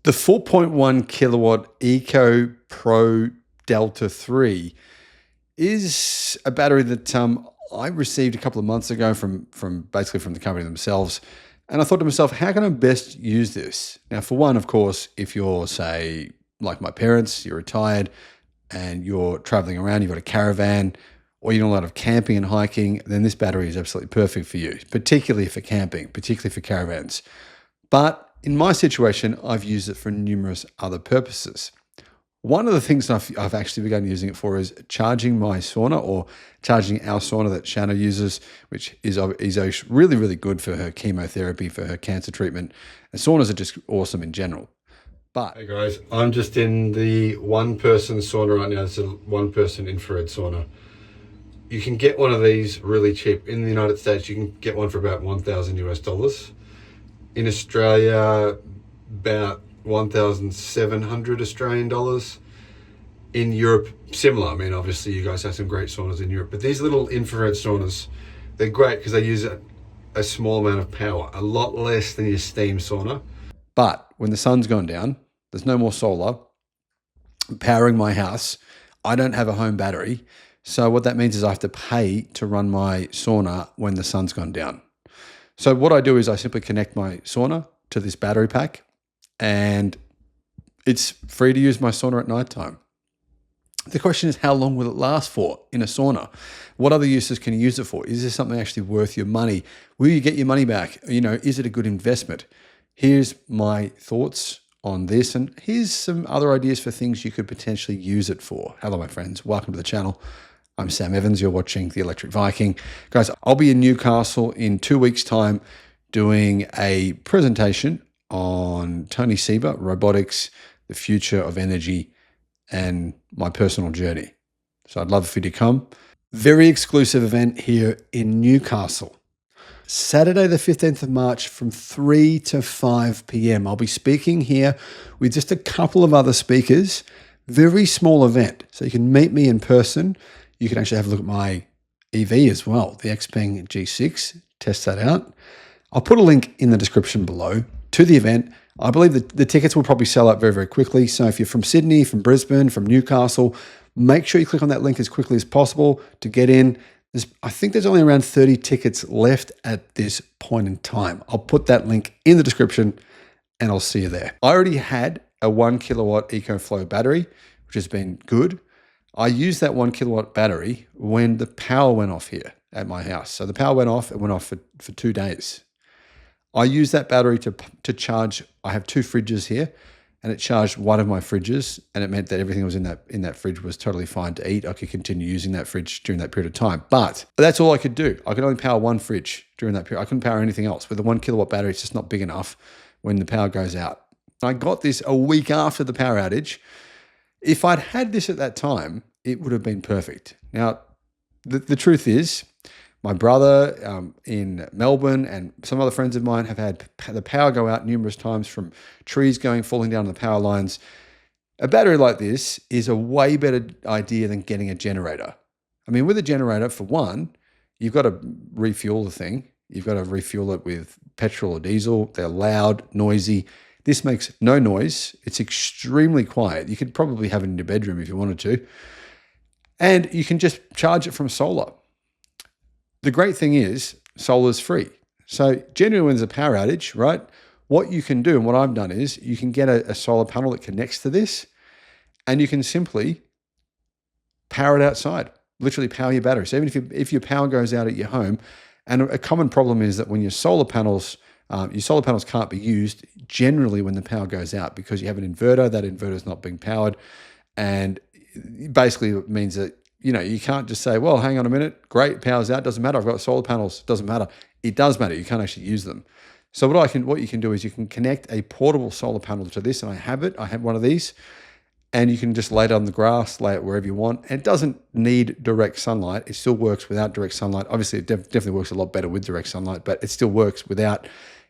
The 4.1 kilowatt EcoFlow DELTA 3 is a battery that I received a couple of months ago from the company themselves. And I thought to myself, how can I best use this? Now, for one, of course, if you're, say, like my parents, you're retired and you're traveling around, you've got a caravan, or you're doing a lot of camping and hiking, then this battery is absolutely perfect for you, particularly for camping, particularly for caravans. But in my situation, I've used it for numerous other purposes. One of the things I've actually begun using it for is charging my sauna, or charging our sauna that Shanna uses, which is really, really good for her chemotherapy, for her cancer treatment. And saunas are just awesome in general. But hey guys, I'm just in the one-person sauna right now. It's a one-person infrared sauna. You can get one of these really cheap. In the United States, you can get one for about $1,000 US. In Australia, about 1,700 Australian dollars. In Europe, similar. I mean, obviously you guys have some great saunas in Europe, but these little infrared saunas, they're great because they use a small amount of power, a lot less than your steam sauna. But when the sun's gone down, there's no more solar powering my house. I don't have a home battery. So what that means is I have to pay to run my sauna when the sun's gone down. So what I do is I simply connect my sauna to this battery pack, and it's free to use my sauna at nighttime. The question is, how long will it last for in a sauna? What other uses can you use it for? Is this something actually worth your money? Will you get your money back? You know, is it a good investment? Here's my thoughts on this, and here's some other ideas for things you could potentially use it for. Hello, my friends. Welcome to the channel. I'm Sam Evans. You're watching the Electric Viking. Guys, I'll be in Newcastle in 2 weeks' time doing a presentation on Tony Seba, robotics, the future of energy, and my personal journey. So I'd love for you to come. Very exclusive event here in Newcastle. Saturday, the 15th of March from 3 to 5 p.m. I'll be speaking here with just a couple of other speakers. Very small event. So you can meet me in person. You can actually have a look at my EV as well, the Xpeng G6. Test that out. I'll put a link in the description below to the event. I believe that the tickets will probably sell out very, very quickly. So if you're from Sydney, from Brisbane, from Newcastle, make sure you click on that link as quickly as possible to get in. I think there's only around 30 tickets left at this point in time. I'll put that link in the description and I'll see you there. I already had a 1 kilowatt EcoFlow battery, which has been good. I used that 1 kilowatt battery when the power went off here at my house. So the power went off, it went off for 2 days. I used that battery to charge. I have 2 fridges here, and it charged one of my fridges, and it meant that everything that was in that fridge was totally fine to eat. I could continue using that fridge during that period of time. But that's all I could do. I could only power one fridge during that period. I couldn't power anything else. With a 1 kilowatt battery, it's just not big enough when the power goes out. I got this a week after the power outage. If I'd had this at that time, it would have been perfect. Now, the truth is, my brother in Melbourne and some other friends of mine have had the power go out numerous times from trees falling down on the power lines. A battery like this is a way better idea than getting a generator. I mean, with a generator, for one, you've got to refuel the thing. You've got to refuel it with petrol or diesel. They're loud, noisy. This makes no noise. It's extremely quiet. You could probably have it in your bedroom if you wanted to. And you can just charge it from solar. The great thing is solar is free. So generally when there's a power outage, right, what you can do, and what I've done is you can get a solar panel that connects to this, and you can simply power it outside, literally power your battery. So even if your power goes out at your home, and a common problem is that when your solar panels can't be used generally when the power goes out because you have an inverter, that inverter is not being powered. And basically it means that, you know, you can't just say, well, hang on a minute, great, power's out, doesn't matter, I've got solar panels, doesn't matter. It does matter, you can't actually use them. So what you can do is you can connect a portable solar panel to this, and I have one of these, and you can just lay it on the grass, lay it wherever you want. And it doesn't need direct sunlight. It still works without direct sunlight. Obviously, it definitely works a lot better with direct sunlight, but it still works without,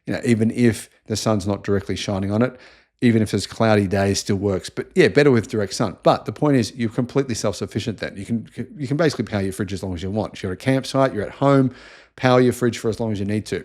you know, even if the sun's not directly shining on it. Even if there's cloudy days, still works. But yeah, better with direct sun. But the point is, you're completely self-sufficient then. You can basically power your fridge as long as you want. If you're at a campsite, you're at home, power your fridge for as long as you need to.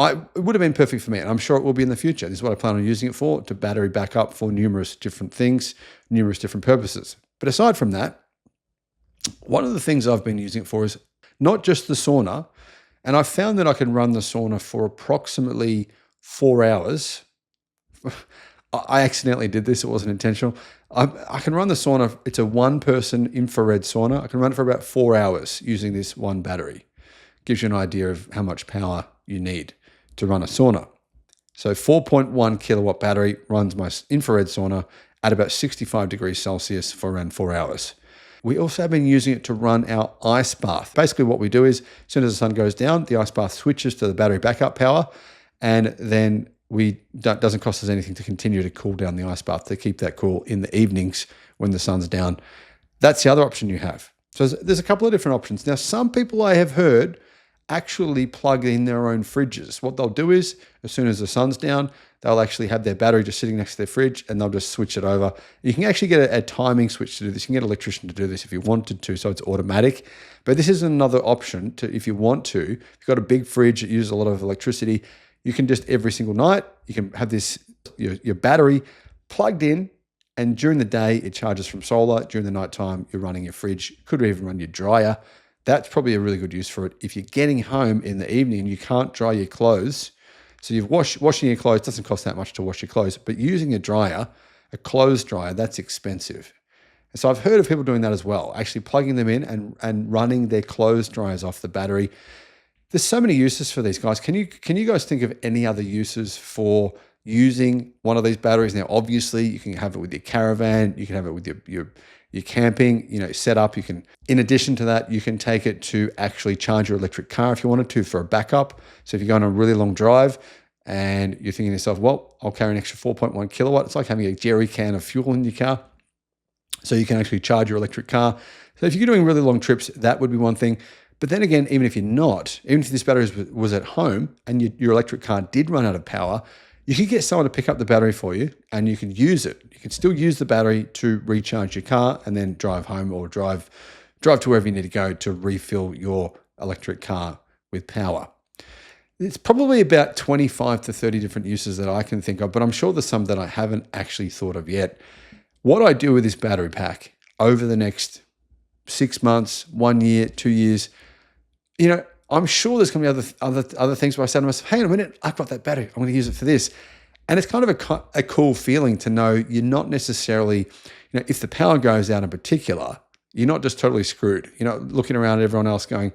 it would have been perfect for me, and I'm sure it will be in the future. This is what I plan on using it for, to battery backup for numerous different things, numerous different purposes. But aside from that, one of the things I've been using it for is not just the sauna, and I found that I can run the sauna for approximately 4 hours. I accidentally did this. It wasn't intentional. I can run the sauna. It's a one-person infrared sauna. I can run it for about 4 hours using this one battery. Gives you an idea of how much power you need to run a sauna. So 4.1 kilowatt battery runs my infrared sauna at about 65 degrees Celsius for around 4 hours. We also have been using it to run our ice bath. Basically what we do is, as soon as the sun goes down, the ice bath switches to the battery backup power, and then doesn't cost us anything to continue to cool down the ice bath, to keep that cool in the evenings when the sun's down. That's the other option you have. So there's a couple of different options. Now, some people I have heard actually plug in their own fridges. What they'll do is, as soon as the sun's down, they'll actually have their battery just sitting next to their fridge, and they'll just switch it over. You can actually get a timing switch to do this. You can get an electrician to do this if you wanted to, so it's automatic. But this is another option to, if you want to. If you've got a big fridge that uses a lot of electricity, you can just every single night, you can have this your battery plugged in, and during the day it charges from solar. During the nighttime, you're running your fridge. Could even run your dryer. That's probably a really good use for it. If you're getting home in the evening and you can't dry your clothes, so you've washing your clothes doesn't cost that much to wash your clothes, but using a dryer, a clothes dryer, that's expensive. And so I've heard of people doing that as well, actually plugging them in and running their clothes dryers off the battery. There's so many uses for these guys. Can you guys think of any other uses for using one of these batteries? Now, obviously, you can have it with your caravan. You can have it with your camping, setup. You can, in addition to that, you can take it to actually charge your electric car if you wanted to for a backup. So if you're going on a really long drive and you're thinking to yourself, well, I'll carry an extra 4.1 kilowatt. It's like having a jerry can of fuel in your car. So you can actually charge your electric car. So if you're doing really long trips, that would be one thing. But then again, even if you're not, even if this battery was at home and your electric car did run out of power, you could get someone to pick up the battery for you and you can use it. You can still use the battery to recharge your car and then drive home or drive to wherever you need to go to refill your electric car with power. It's probably about 25 to 30 different uses that I can think of, but I'm sure there's some that I haven't actually thought of yet. What I do with this battery pack over the next 6 months, 1 year, 2 years, I'm sure there's going to be other things where I say to myself, hey, in a minute, I've got that battery. I'm going to use it for this. And it's kind of a cool feeling to know you're not necessarily, if the power goes out in particular, you're not just totally screwed. You're not looking around at everyone else going,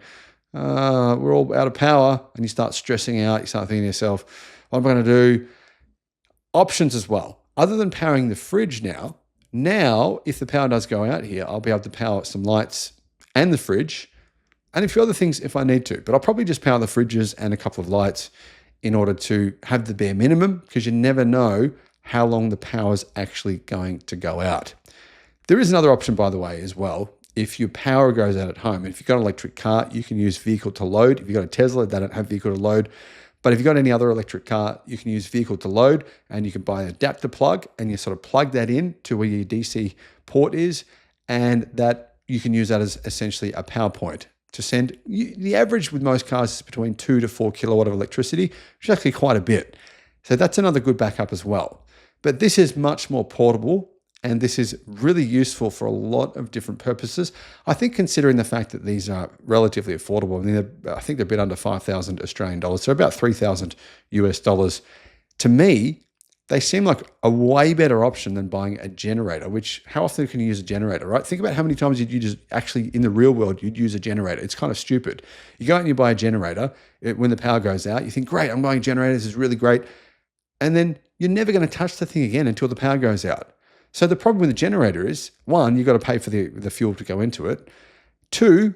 we're all out of power. And you start stressing out. You start thinking to yourself, what am I going to do? Options as well. Other than powering the fridge now, if the power does go out here, I'll be able to power some lights and the fridge and a few other things if I need to. But I'll probably just power the fridges and a couple of lights in order to have the bare minimum, because you never know how long the power's actually going to go out. There is another option, by the way, as well. If your power goes out at home, if you've got an electric car, you can use vehicle to load. If you've got a Tesla, they don't have vehicle to load. But if you've got any other electric car, you can use vehicle to load, and you can buy an adapter plug and you sort of plug that in to where your DC port is, and that you can use that as essentially a power point to send. The average with most cars is between 2 to 4 kilowatt of electricity, which is actually quite a bit. So that's another good backup as well. But this is much more portable, and this is really useful for a lot of different purposes. I think considering the fact that these are relatively affordable, I think they're a bit under 5,000 Australian dollars, so about 3,000 US dollars. To me, they seem like a way better option than buying a generator, which how often can you use a generator, right? Think about how many times you'd use, actually in the real world, you'd use a generator. It's kind of stupid. You go out and you buy a generator. When the power goes out, you think, great, I'm buying a generator. This is really great. And then you're never going to touch the thing again until the power goes out. So the problem with the generator is, one, you've got to pay for the fuel to go into it. Two,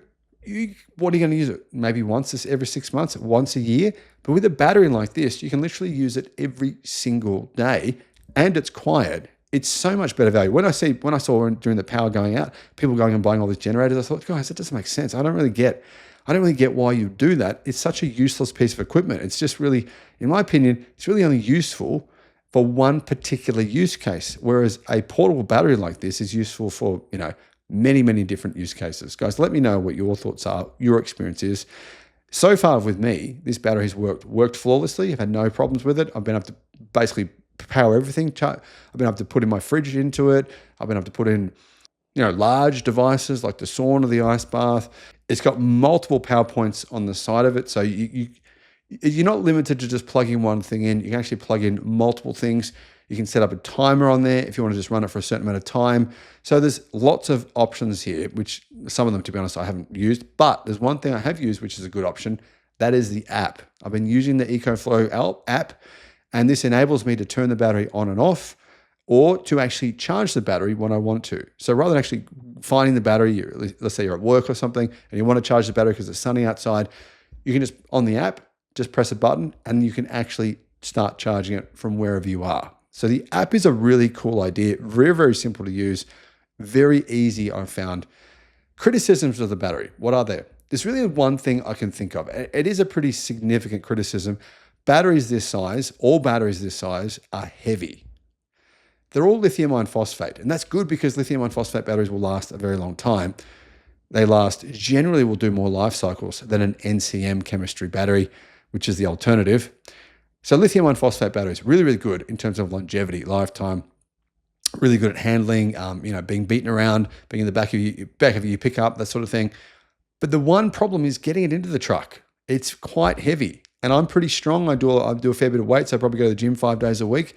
what are you going to use it? Maybe every 6 months, once a year. But with a battery like this, you can literally use it every single day, and it's quiet. It's so much better value. When I saw during the power going out, people going and buying all these generators, I thought, guys, that doesn't make sense. I don't really get why you do that. It's such a useless piece of equipment. It's just really, in my opinion, it's really only useful for one particular use case, whereas a portable battery like this is useful for, many, many different use cases. Guys, let me know what your thoughts are, your experience is. So far with me, this battery has worked flawlessly. I've had no problems with it. I've been able to basically power everything. I've been able to put in my fridge into it. I've been able to put in, large devices like the sauna, the ice bath. It's got multiple power points on the side of it. So you're not limited to just plugging one thing in. You can actually plug in multiple things. You can set up a timer on there if you want to just run it for a certain amount of time. So there's lots of options here, which some of them, to be honest, I haven't used. But there's one thing I have used, which is a good option. That is the app. I've been using the EcoFlow app, and this enables me to turn the battery on and off, or to actually charge the battery when I want to. So rather than actually finding the battery, let's say you're at work or something, and you want to charge the battery because it's sunny outside, you can just, on the app, just press a button and you can actually start charging it from wherever you are. So the app is a really cool idea, very, very simple to use, very easy, I've found. Criticisms of the battery, what are there? There's really one thing I can think of. It is a pretty significant criticism. Batteries this size, all batteries this size, are heavy. They're all lithium iron phosphate, and that's good because lithium iron phosphate batteries will last a very long time. They generally will do more life cycles than an NCM chemistry battery, which is the alternative. So lithium iron phosphate batteries, really, really good in terms of longevity, lifetime, really good at handling, being beaten around, being in the back of your pickup, that sort of thing. But the one problem is getting it into the truck. It's quite heavy, and I'm pretty strong. I do a fair bit of weight, so I probably go to the gym 5 days a week.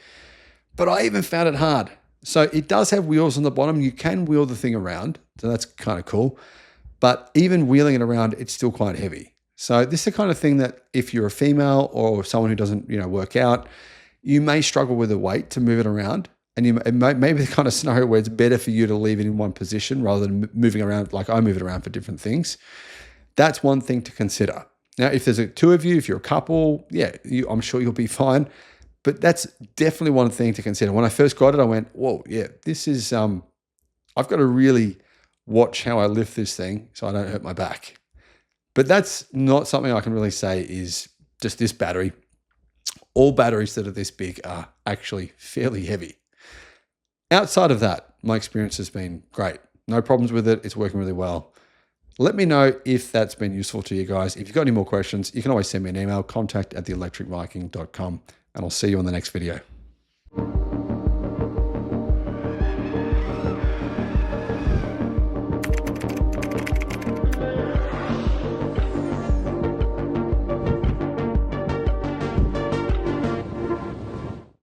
But I even found it hard. So it does have wheels on the bottom. You can wheel the thing around, so that's kind of cool. But even wheeling it around, it's still quite heavy. So this is the kind of thing that if you're a female or someone who doesn't, work out, you may struggle with the weight to move it around. And it may be the kind of scenario where it's better for you to leave it in one position rather than moving around like I move it around for different things. That's one thing to consider. Now, if there's two of you, if you're a couple, I'm sure you'll be fine. But that's definitely one thing to consider. When I first got it, I went, whoa, yeah, this is, I've got to really watch how I lift this thing so I don't hurt my back. But that's not something I can really say is just this battery. All batteries that are this big are actually fairly heavy. Outside of that, my experience has been great. No problems with it. It's working really well. Let me know if that's been useful to you guys. If you've got any more questions, you can always send me an email, contact@theelectricviking.com, and I'll see you on the next video.